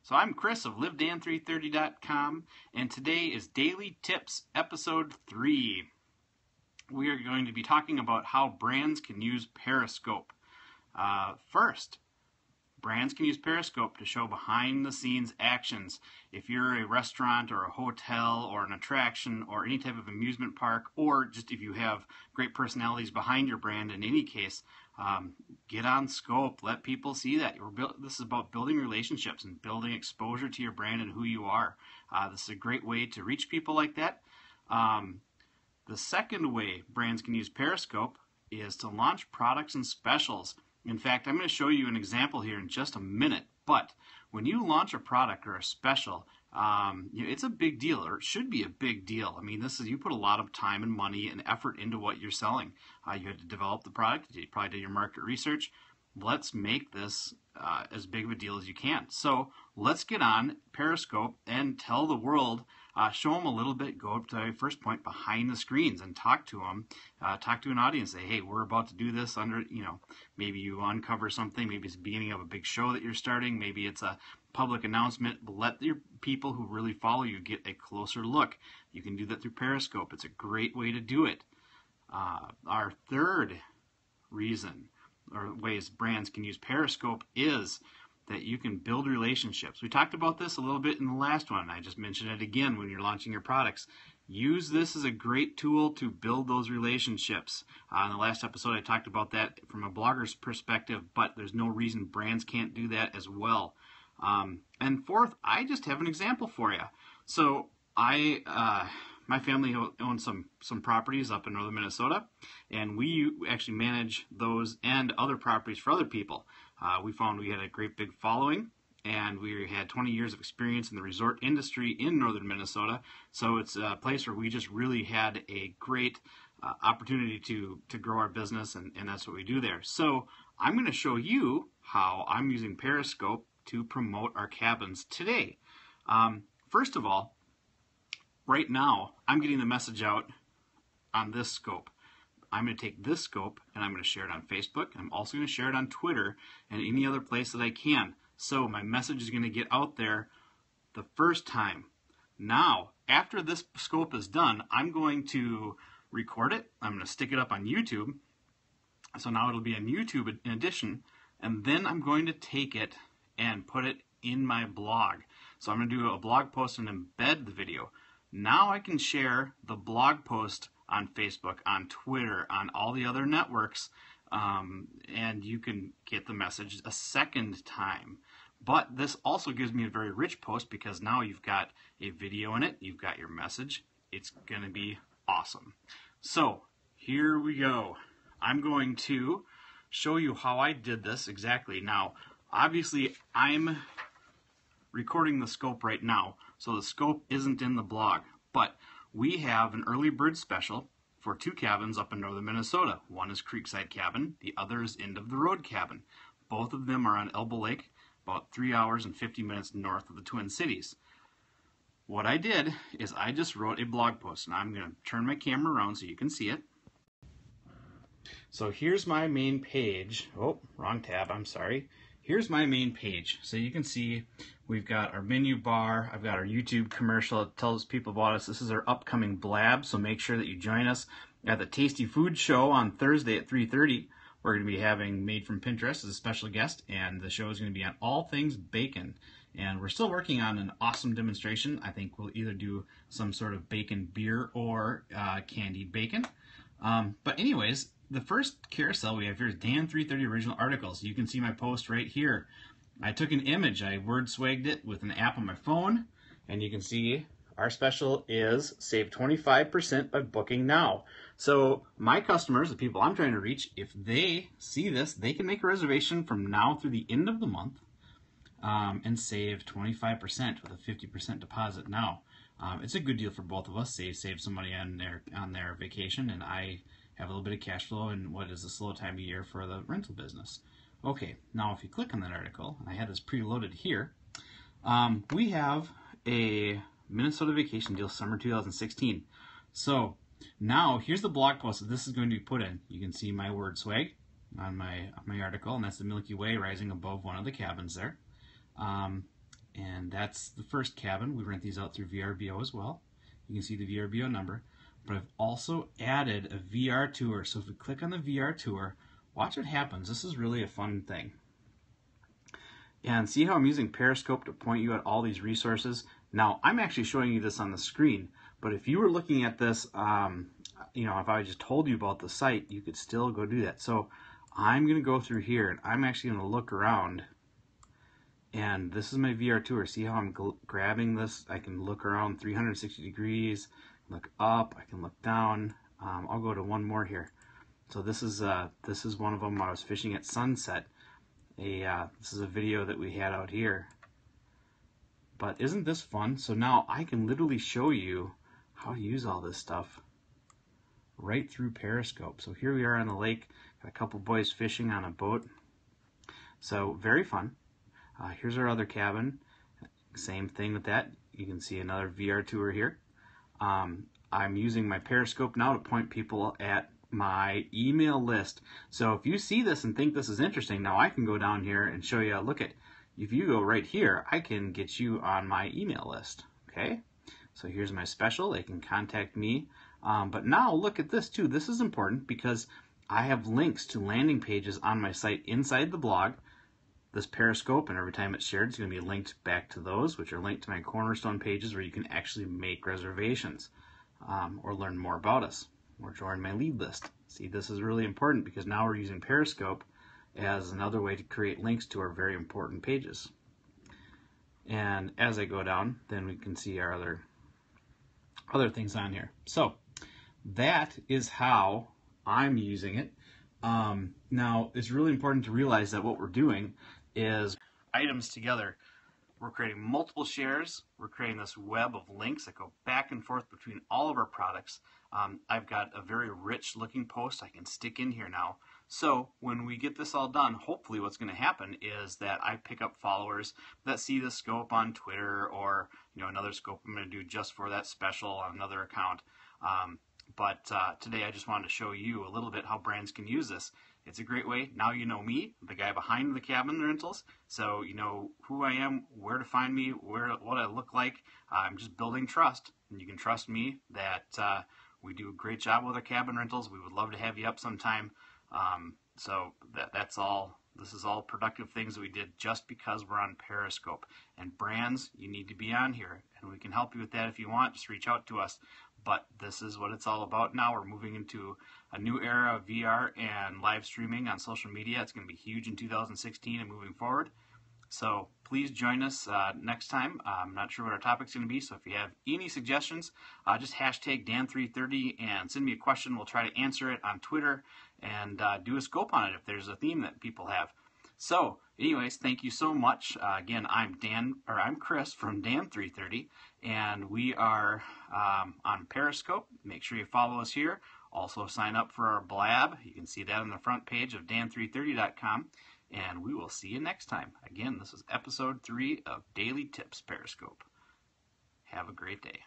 So I'm Chris of LiveDan330.com, and today is Daily Tips, Episode 3. We are going to be talking about how brands can use Periscope. First, brands can use Periscope to show behind-the-scenes actions. If you're a restaurant or a hotel or an attraction or any type of amusement park, or just if you have great personalities behind your brand in any case, get on Scope. Let people see that. This is about building relationships and building exposure to your brand and who you are. This is a great way to reach people like that. The second way brands can use Periscope is to launch products and specials. In fact, I'm going to show you an example here in just a minute, but when you launch a product or a special, it's a big deal, or it should be a big deal. I mean, you put a lot of time and money and effort into what you're selling. You had to develop the product, you probably did your market research. Let's make this as big of a deal as you can. So let's get on Periscope and tell the world, show them a little bit, go up to the first point behind the screens and talk to them, talk to an audience, say, hey, we're about to do this under, maybe you uncover something, maybe it's the beginning of a big show that you're starting, maybe it's a public announcement. Let your people who really follow you get a closer look. You can do that through Periscope. It's a great way to do it. Our third reason or ways brands can use Periscope is that you can build relationships. We talked about this a little bit in the last one. I just mentioned it again when you're launching your products. Use this as a great tool to build those relationships. In the last episode, I talked about that from a blogger's perspective, but there's no reason brands can't do that as well. And fourth, I just have an example for you. So my family owns some properties up in northern Minnesota, and we actually manage those and other properties for other people. We found we had a great big following, and we had 20 years of experience in the resort industry in northern Minnesota. So it's a place where we just really had a great opportunity to grow our business, and that's what we do there. So I'm going to show you how I'm using Periscope to promote our cabins today. First of all, right now, I'm getting the message out on this scope. I'm going to take this scope and I'm going to share it on Facebook. I'm also going to share it on Twitter and any other place that I can. So my message is going to get out there the first time. Now, after this scope is done, I'm going to record it. I'm going to stick it up on YouTube. So now it'll be on YouTube in addition. And then I'm going to take it and put it in my blog. So I'm going to do a blog post and embed the video. Now I can share the blog post on Facebook, on Twitter, on all the other networks, and you can get the message a second time. But this also gives me a very rich post because now you've got a video in it, you've got your message. It's going to be awesome. So here we go. I'm going to show you how I did this exactly. Now, obviously, I'm recording the scope right now, so the scope isn't in the blog, but we have an early bird special for 2 cabins up in northern Minnesota. One is Creekside Cabin, the other is End of the Road Cabin. Both of them are on Elbow Lake, about 3 hours and 50 minutes north of the Twin Cities. What I did is I just wrote a blog post, and I'm going to turn my camera around so you can see it. So here's my main page. Oh, wrong tab, I'm sorry. Here's my main page. So you can see we've got our menu bar. I've got our YouTube commercial. It tells people about us. This is our upcoming blab, so make sure that you join us at the Tasty Food Show on Thursday at 3:30. We're going to be having Made from Pinterest as a special guest, and the show is going to be on all things bacon. And we're still working on an awesome demonstration. I think we'll either do some sort of bacon beer or candied bacon. But anyways, the first carousel we have here is Dan330 Original Articles. You can see my post right here. I took an image, I word swagged it with an app on my phone, and you can see our special is save 25% by booking now. So my customers, the people I'm trying to reach, if they see this, they can make a reservation from now through the end of the month and save 25% with a 50% deposit now. It's a good deal for both of us. Save some money on their vacation, and I have a little bit of cash flow in what is a slow time of year for the rental business. Okay, now if you click on that article, and I had this preloaded here, we have a Minnesota vacation deal summer 2016. So now here's the blog post that this is going to be put in. You can see my word swag on my article, and that's the Milky Way rising above one of the cabins there. And that's the first cabin. We rent these out through VRBO as well. You can see the VRBO number. But I've also added a VR tour. So if we click on the VR tour, watch what happens. This is really a fun thing. And see how I'm using Periscope to point you at all these resources? Now, I'm actually showing you this on the screen, but if you were looking at this, you know, if I just told you about the site, you could still go do that. So I'm going to go through here, and I'm actually going to look around, and this is my VR tour. See how I'm grabbing this? I can look around 360 degrees, look up, I can look down. I'll go to one more here. So this is one of them. I was fishing at sunset. This is a video that we had out here. But isn't this fun? So now I can literally show you how to use all this stuff right through Periscope. So here we are on the lake, got a couple boys fishing on a boat. So very fun. Here's our other cabin. Same thing with that. You can see another VR tour here. I'm using my Periscope now to point people at my email list. So if you see this and think this is interesting, now I can go down here and show you, look at, if you go right here, I can get you on my email list, okay? So here's my special, they can contact me. But now look at this too, this is important because I have links to landing pages on my site inside the blog. This Periscope, and every time it's shared, it's going to be linked back to those, which are linked to my Cornerstone pages where you can actually make reservations or learn more about us, or join my lead list. See, this is really important because now we're using Periscope as another way to create links to our very important pages. And as I go down, then we can see our other things on here. So that is how I'm using it. Now, it's really important to realize that what we're doing is items together. We're creating multiple shares. We're creating this web of links that go back and forth between all of our products. I've got a very rich looking post I can stick in here now. So when we get this all done, hopefully what's going to happen is that I pick up followers that see the scope on Twitter, or another scope I'm going to do just for that special on another account. But today I just wanted to show you a little bit how brands can use this. It's a great way. Now you know me, the guy behind the cabin rentals, so you know who I am, where to find me, what I look like. I'm just building trust, and you can trust me that we do a great job with our cabin rentals. We would love to have you up sometime. So that's all. This is all productive things that we did just because we're on Periscope. And brands, you need to be on here, and we can help you with that if you want. Just reach out to us. But this is what it's all about now. We're moving into a new era of VR and live streaming on social media. It's going to be huge in 2016 and moving forward. So please join us next time. I'm not sure what our topic's going to be, so if you have any suggestions, just hashtag Dan330 and send me a question. We'll try to answer it on Twitter and do a scope on it if there's a theme that people have. So anyways, thank you so much. Again, I'm Chris from Dan330, and we are on Periscope. Make sure you follow us here. Also sign up for our blab. You can see that on the front page of Dan330.com. And we will see you next time. Again, this is episode 3 of Daily Tips Periscope. Have a great day.